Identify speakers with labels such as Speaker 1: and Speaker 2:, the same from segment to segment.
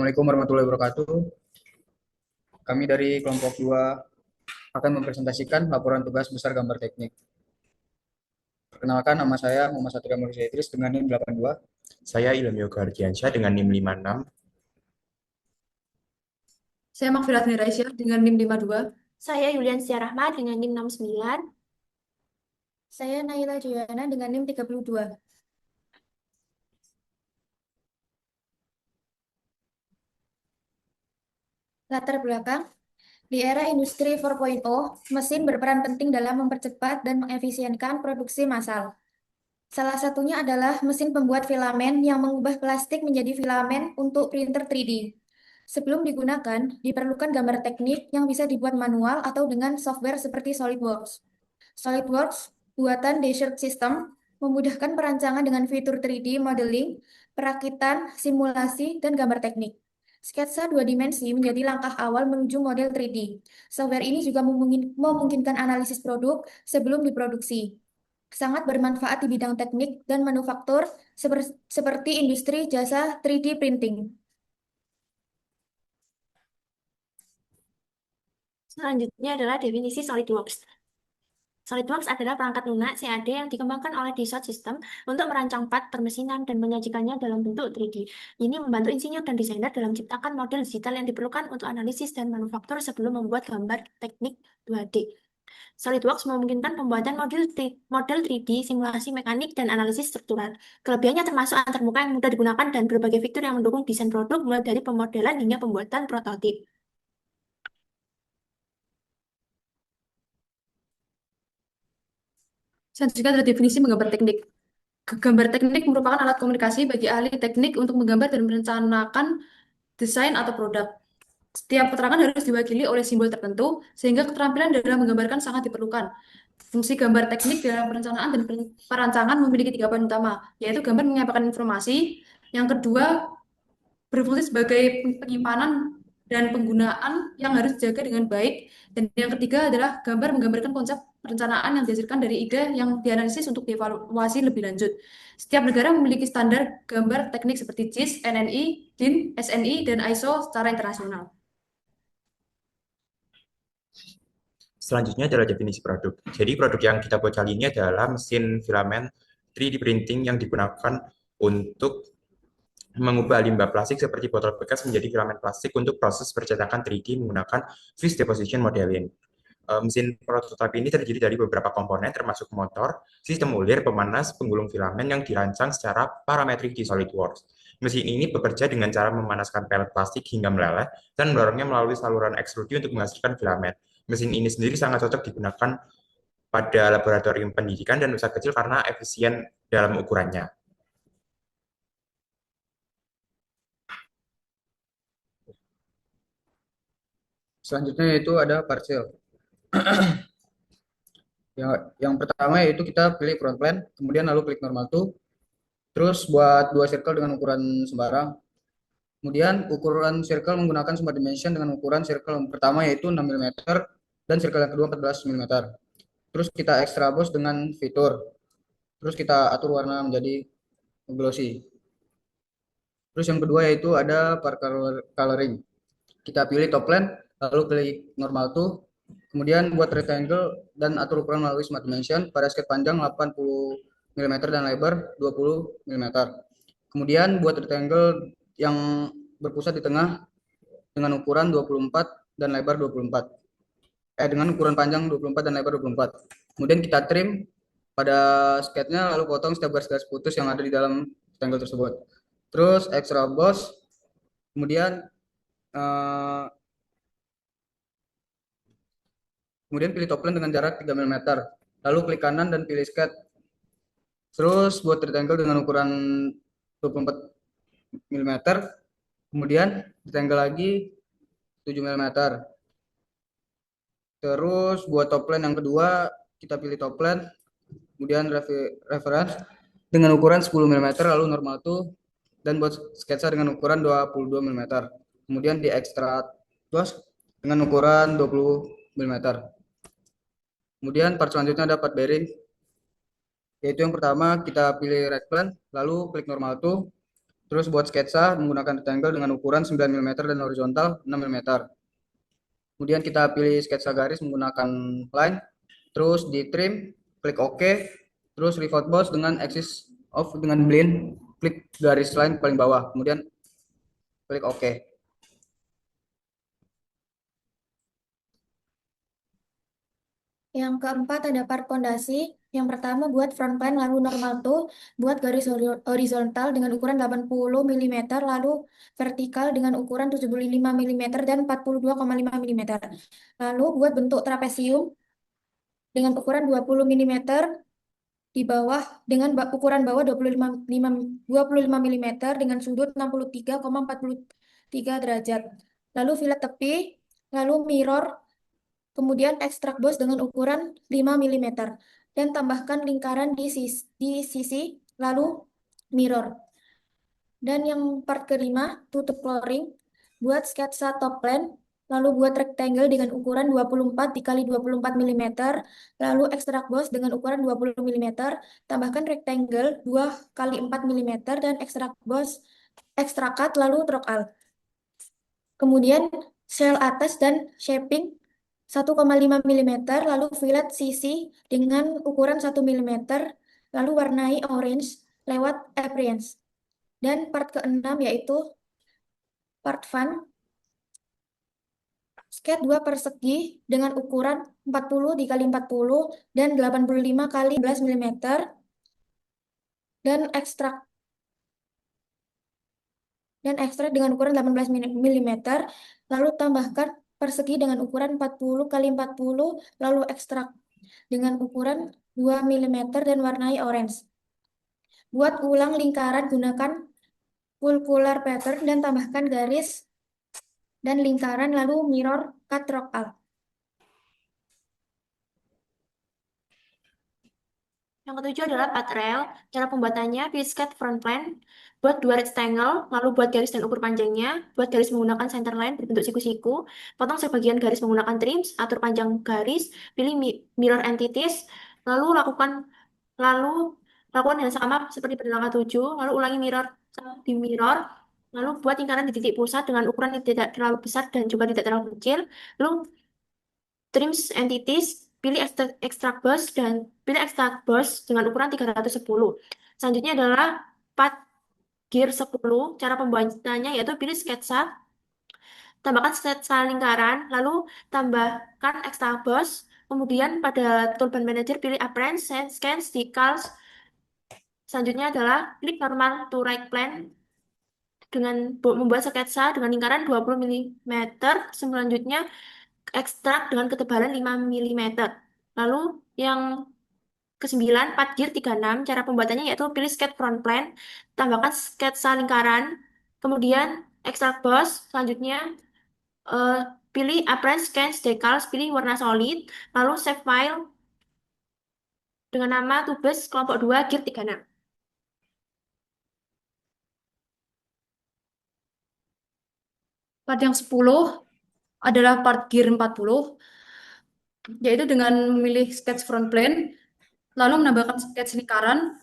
Speaker 1: Assalamualaikum warahmatullahi wabarakatuh. Kami dari kelompok 2 akan mempresentasikan laporan tugas besar gambar teknik. Perkenalkan, nama saya Muhammad Satria Mulyasa Idris dengan NIM 82.
Speaker 2: Saya Ilham Yoga Ardiansyah dengan NIM 56.
Speaker 3: Saya Makfirat Miraisyah dengan NIM 52.
Speaker 4: Saya Yulian Rahma dengan NIM 69.
Speaker 5: Saya Naila Joyana dengan NIM 32. Latar belakang, di era industri 4.0, mesin berperan penting dalam mempercepat dan mengefisienkan produksi massal. Salah satunya adalah mesin pembuat filamen yang mengubah plastik menjadi filamen untuk printer 3D. Sebelum digunakan, diperlukan gambar teknik yang bisa dibuat manual atau dengan software seperti SolidWorks. SolidWorks, buatan Desert System, memudahkan perancangan dengan fitur 3D modeling, perakitan, simulasi, dan gambar teknik. Sketsa dua dimensi menjadi langkah awal menuju model 3D. Software ini juga memungkinkan analisis produk sebelum diproduksi. Sangat bermanfaat di bidang teknik dan manufaktur seperti industri jasa 3D printing.
Speaker 4: Selanjutnya adalah definisi SolidWorks. SolidWorks adalah perangkat lunak CAD yang dikembangkan oleh Dassault System untuk merancang part permesinan dan menyajikannya dalam bentuk 3D. Ini membantu insinyur dan desainer dalam menciptakan model digital yang diperlukan untuk analisis dan manufaktur sebelum membuat gambar teknik 2D. SolidWorks memungkinkan pembuatan model 3D, simulasi mekanik, dan analisis struktural. Kelebihannya termasuk antarmuka yang mudah digunakan dan berbagai fitur yang mendukung desain produk mulai dari pemodelan hingga pembuatan prototip.
Speaker 3: Selanjutnya adalah definisi menggambar teknik. Gambar teknik merupakan alat komunikasi bagi ahli teknik untuk menggambar dan merencanakan desain atau produk. Setiap keterangan harus diwakili oleh simbol tertentu, sehingga keterampilan dalam menggambarkan sangat diperlukan. Fungsi gambar teknik dalam perencanaan dan perancangan memiliki 3 poin utama, yaitu gambar menyampaikan informasi, yang kedua berfungsi sebagai penyimpanan dan penggunaan yang harus dijaga dengan baik, dan yang ketiga adalah gambar menggambarkan konsep perencanaan yang dihasilkan dari ide yang dianalisis untuk dievaluasi lebih lanjut. Setiap negara memiliki standar gambar teknik seperti JIS, NNI, DIN, SNI, dan ISO secara internasional.
Speaker 2: Selanjutnya adalah definisi produk. Jadi produk yang kita buat kali ini adalah mesin filamen 3D printing yang digunakan untuk mengubah limbah plastik seperti botol bekas menjadi filamen plastik untuk proses percetakan 3D menggunakan Fixed Deposition Modeling. Mesin prototipe ini terdiri dari beberapa komponen termasuk motor, sistem ulir, pemanas, penggulung filamen yang dirancang secara parametrik di SolidWorks. Mesin ini bekerja dengan cara memanaskan pelet plastik hingga meleleh dan mendorongnya melalui saluran ekstrudi untuk menghasilkan filamen. Mesin ini sendiri sangat cocok digunakan pada laboratorium pendidikan dan usaha kecil karena efisien dalam ukurannya.
Speaker 1: Selanjutnya yaitu ada parcel. Yang pertama yaitu kita pilih front plane, kemudian lalu klik normal to, terus buat 2 circle dengan ukuran sembarang. Kemudian ukuran circle menggunakan smart dimension dengan ukuran circle yang pertama yaitu 6 mm dan circle yang kedua 14 mm. Terus kita extra boss dengan fitur. Terus kita atur warna menjadi glossy. Terus yang kedua yaitu ada par coloring. Kita pilih top plane, lalu klik normal to, kemudian buat rectangle dan atur ukuran melalui smart dimension pada skate panjang 80 mm dan lebar 20 mm. Kemudian buat rectangle yang berpusat di tengah dengan ukuran 24 dan lebar 24. Dengan ukuran panjang 24 dan lebar 24. Kemudian kita trim pada skate-nya lalu potong setiap garis-garis putus yang ada di dalam rectangle tersebut. Terus extra boss, kemudian uh, kemudian pilih top plane dengan jarak 3 mm. Lalu klik kanan dan pilih skate. Terus buat rectangle dengan ukuran 24 mm. Kemudian rectangle lagi 7 mm. Terus buat top plane yang kedua, kita pilih top plane. Kemudian reference dengan ukuran 10 mm lalu normal to, dan buat sketsa dengan ukuran 22 mm. Kemudian di extra boss dengan ukuran 20 mm. Kemudian part selanjutnya ada part bearing, yaitu yang pertama kita pilih right plane, lalu klik normal to, Terus buat sketsa menggunakan rectangle dengan ukuran 9 mm dan horizontal 6 mm. Kemudian kita pilih sketsa garis menggunakan line, terus di trim, klik OK, terus revolve boss dengan axis of dengan blend, klik garis line paling bawah, kemudian klik OK.
Speaker 5: Yang keempat ada part pondasi. Yang pertama buat front plan lalu normal tuh, buat garis horizontal dengan ukuran 80 mm, lalu vertikal dengan ukuran 75 mm dan 42,5 mm. Lalu buat bentuk trapesium dengan ukuran 20 mm di bawah dengan ukuran bawah 25 mm dengan sudut 63,43 derajat. Lalu fillet tepi, lalu mirror, kemudian ekstrak boss dengan ukuran 5 mm dan tambahkan lingkaran di sisi lalu mirror. Dan yang part kelima, tutup flooring, buat sketsa top plan, lalu buat rectangle dengan ukuran 24 dikali 24 mm, lalu ekstrak boss dengan ukuran 20 mm, tambahkan rectangle 2 kali 4 mm dan ekstrak boss, ekstrak cut, lalu through out. Kemudian shell atas dan shaping 1,5 mm, lalu fillet sisi dengan ukuran 1 mm, lalu warnai orange lewat appearance. Dan part keenam yaitu part fun, sketch 2 persegi dengan ukuran 40 dikali 40 dan 85 kali 11 mm dan ekstrak dengan ukuran 18 mm, lalu tambahkan persegi dengan ukuran 40 kali 40, lalu ekstrak dengan ukuran 2 mm dan warnai orange. Buat ulang lingkaran gunakan circular pattern dan tambahkan garis dan lingkaran lalu mirror cut rock out.
Speaker 4: Yang ketujuh adalah part rail. Cara pembuatannya, pilih sketch front plan, buat dua rectangle, lalu buat garis dan ukur panjangnya, buat garis menggunakan center line berbentuk siku-siku, potong sebagian garis menggunakan trims, atur panjang garis, pilih mirror entities, lalu lakukan yang sama seperti pada langkah 7, lalu ulangi mirror di mirror, lalu buat lingkaran di titik pusat dengan ukuran yang tidak terlalu besar dan juga tidak terlalu kecil, lalu trims entities, pilih extract burst dengan ukuran 310. Selanjutnya adalah part gear 10. Cara pembuatannya yaitu pilih sketsa, tambahkan sketsa lingkaran, lalu tambahkan extract burst. Kemudian pada toolbar manager pilih appearance, scan, decals. Selanjutnya adalah klik normal to right plan dengan membuat sketsa dengan lingkaran 20 mm. Selanjutnya ekstrak dengan ketebalan 5 mm. Lalu yang ke-9, part gear 36, cara pembuatannya yaitu pilih sketch front plan, tambahkan sketsa lingkaran, kemudian ekstrak boss, selanjutnya eh, pilih appearance, scan, decals, pilih warna solid, lalu save file dengan nama tubes kelompok 2 gear 36.
Speaker 3: Part yang 10 adalah part gear 40, yaitu dengan memilih sketch front plan, lalu menambahkan sketch lingkaran,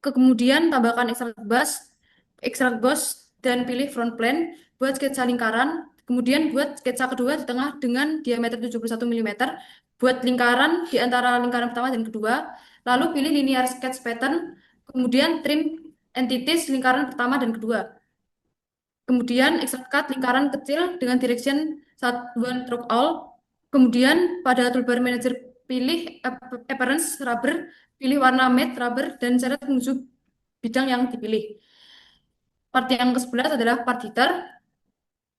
Speaker 3: kemudian tambahkan extract boss, dan pilih front plan buat sketsa lingkaran, kemudian buat sketsa kedua di tengah dengan diameter 71 mm, buat lingkaran di antara lingkaran pertama dan kedua, lalu pilih linear sketch pattern, kemudian trim entities lingkaran pertama dan kedua. Kemudian extract cut lingkaran kecil dengan direction one stroke all. Kemudian pada toolbar manager pilih appearance rubber, pilih warna matte rubber dan seret menuju bidang yang dipilih. Part yang ke-11 adalah part header,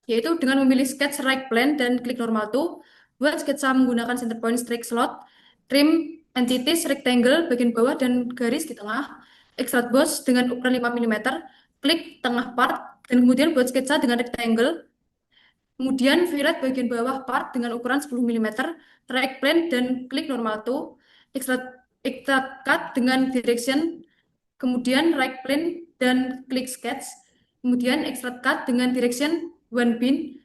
Speaker 3: yaitu dengan memilih sketch right plan dan klik normal to, buat sketsa menggunakan center point strike slot, trim entities rectangle bagian bawah dan garis di tengah, extrude boss dengan ukuran 5 mm, klik tengah part, dan kemudian buat sketsa dengan rectangle, kemudian fillet bagian bawah part dengan ukuran 10 mm, right plan dan klik normal to, extrude cut dengan direction, kemudian right plan dan klik sketch, kemudian extrude cut dengan direction one pin,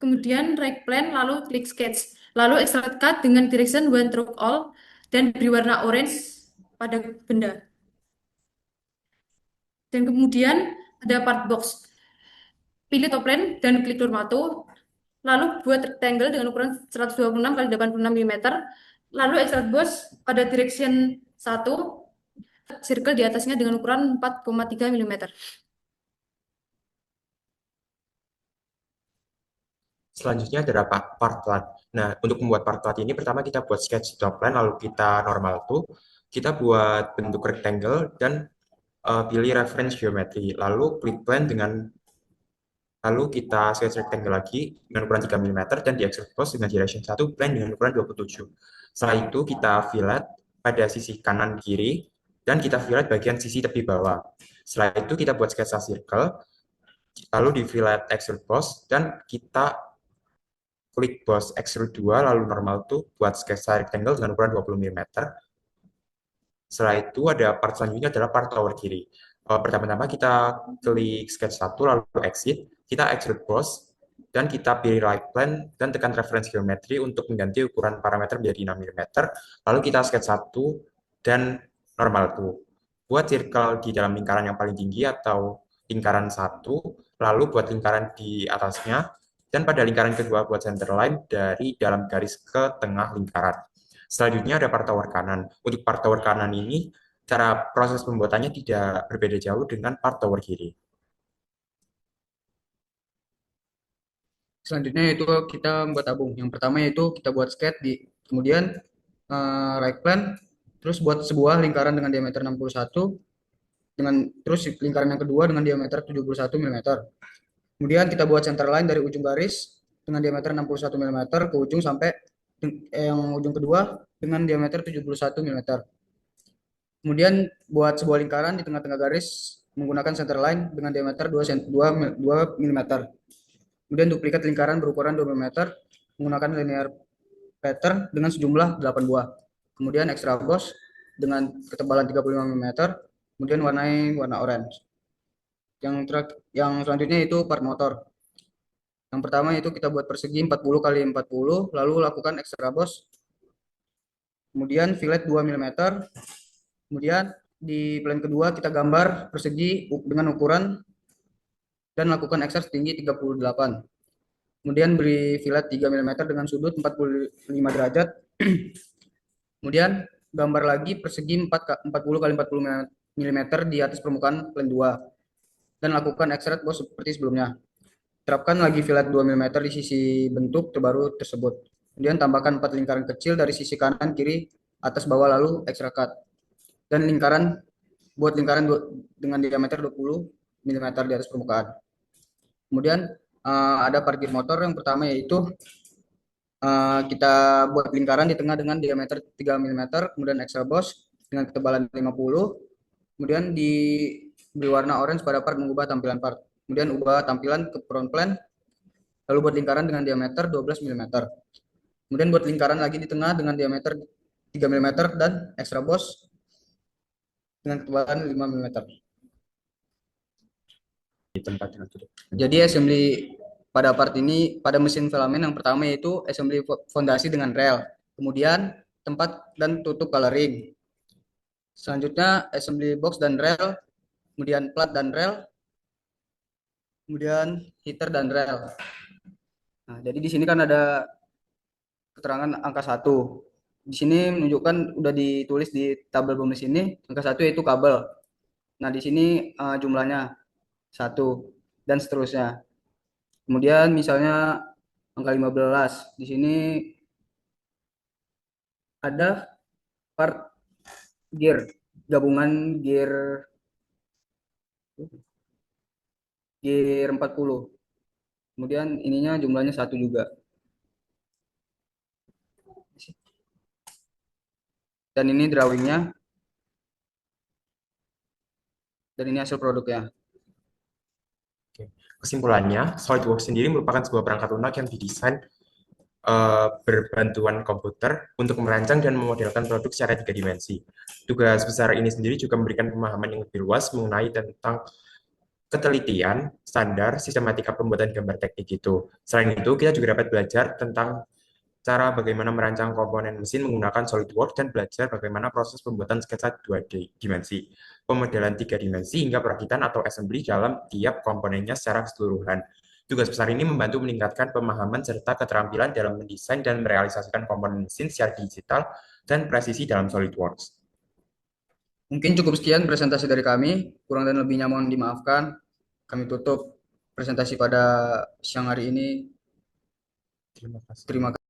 Speaker 3: kemudian right plan lalu klik sketch, lalu extrude cut dengan direction one stroke all, dan beri warna orange pada benda. Dan kemudian ada part box. Pilih top plane dan klik normal to. Lalu buat rectangle dengan ukuran 126 kali 86 mm. Lalu extrude boss pada direction 1, circle di atasnya dengan ukuran 4,3 mm.
Speaker 2: Selanjutnya adalah part plat. Nah, untuk membuat part plat ini pertama kita buat sketch top plan, lalu kita normal tuh, kita buat bentuk rectangle dan pilih reference geometry, lalu klik plan lalu kita sketch rectangle lagi dengan ukuran 3 mm dan di extrude boss dengan direction 1 plan dengan ukuran 27. Setelah itu kita fillet pada sisi kanan kiri dan kita fillet bagian sisi tepi bawah. Setelah itu kita buat sketsa circle, lalu di fillet extrude boss dan kita klik boss extrude 2 lalu normal tuh buat sketsa rectangle dengan ukuran 20 mm. Setelah itu ada part selanjutnya adalah part tower kiri. Pertama-tama kita klik sketch 1 lalu exit, kita extrude boss dan kita pilih right plane dan tekan reference geometry untuk mengganti ukuran parameter menjadi 6 mm. Lalu kita sketch 1 dan normal tuh. Buat circle di dalam lingkaran yang paling tinggi atau lingkaran 1, lalu buat lingkaran di atasnya, dan pada lingkaran kedua buat center line dari dalam garis ke tengah lingkaran. Selanjutnya ada part tower kanan. Untuk part tower kanan ini, cara proses pembuatannya tidak berbeda jauh dengan part tower kiri.
Speaker 1: Selanjutnya itu kita membuat tabung. Yang pertama yaitu kita buat sketch kemudian right plan, terus buat sebuah lingkaran dengan diameter 61 terus lingkaran yang kedua dengan diameter 71 mm. Kemudian kita buat center line dari ujung garis dengan diameter 61 mm ke ujung sampai yang ujung kedua dengan diameter 71 mm. Kemudian buat sebuah lingkaran di tengah-tengah garis menggunakan center line dengan diameter 2 mm. Kemudian duplikat lingkaran berukuran 2 mm menggunakan linear pattern dengan sejumlah 8 buah. Kemudian extra boss dengan ketebalan 35 mm, kemudian warnai warna orange. Yang selanjutnya itu part motor. Yang pertama itu kita buat persegi 40 kali 40, lalu lakukan extra boss. Kemudian fillet 2 mm. Kemudian di plan kedua kita gambar persegi dengan ukuran dan lakukan extra setinggi 38. Kemudian beri fillet 3 mm dengan sudut 45 derajat. Kemudian gambar lagi persegi 40 kali 40 mm di atas permukaan plan 2 dan lakukan extrude boss seperti sebelumnya. Terapkan lagi fillet 2 mm di sisi bentuk terbaru tersebut. Kemudian tambahkan 4 lingkaran kecil dari sisi kanan, kiri, atas, bawah, lalu extra cut. Dan buat lingkaran dengan diameter 20 mm di atas permukaan. Kemudian ada parkir motor yang pertama yaitu kita buat lingkaran di tengah dengan diameter 3 mm, kemudian extra boss dengan ketebalan 50, kemudian diberi warna orange pada part mengubah tampilan part. Kemudian ubah tampilan ke front plane, lalu buat lingkaran dengan diameter 12 mm. Kemudian buat lingkaran lagi di tengah dengan diameter 3 mm dan extra boss dengan ketebalan 5 mm.
Speaker 2: Di tempat yang tutup.
Speaker 1: Jadi assembly pada part ini, pada mesin filamen yang pertama yaitu assembly fondasi dengan rel, kemudian tempat dan tutup coloring. Selanjutnya assembly box dan rel, kemudian plat dan rel, kemudian heater dan rel. Nah, jadi di sini kan ada keterangan angka 1. Di sini menunjukkan udah ditulis di tabel bonus ini angka 1 yaitu kabel. Nah, di sini jumlahnya 1 dan seterusnya. Kemudian misalnya angka 15. Di sini ada part gear, gabungan gear 40. Kemudian ininya jumlahnya 1 juga. Dan ini drawingnya. Dan ini hasil produknya.
Speaker 2: Kesimpulannya, SolidWorks sendiri merupakan sebuah perangkat lunak yang didesain berbantuan komputer untuk merancang dan memodelkan produk secara 3 dimensi. Tugas besar ini sendiri juga memberikan pemahaman yang lebih luas mengenai tentang ketelitian, standar, sistematika pembuatan gambar teknik itu. Selain itu, kita juga dapat belajar tentang cara bagaimana merancang komponen mesin menggunakan SolidWorks, dan belajar bagaimana proses pembuatan sketsa 2 dimensi, pemodelan 3 dimensi, hingga perakitan atau assembly dalam tiap komponennya secara keseluruhan. Tugas besar ini membantu meningkatkan pemahaman serta keterampilan dalam mendesain dan merealisasikan komponen mesin secara digital dan presisi dalam SolidWorks.
Speaker 1: Mungkin cukup sekian presentasi dari kami. Kurang dan lebihnya mohon dimaafkan. Kami tutup presentasi pada siang hari ini.
Speaker 2: Terima kasih.
Speaker 1: Terima kasih.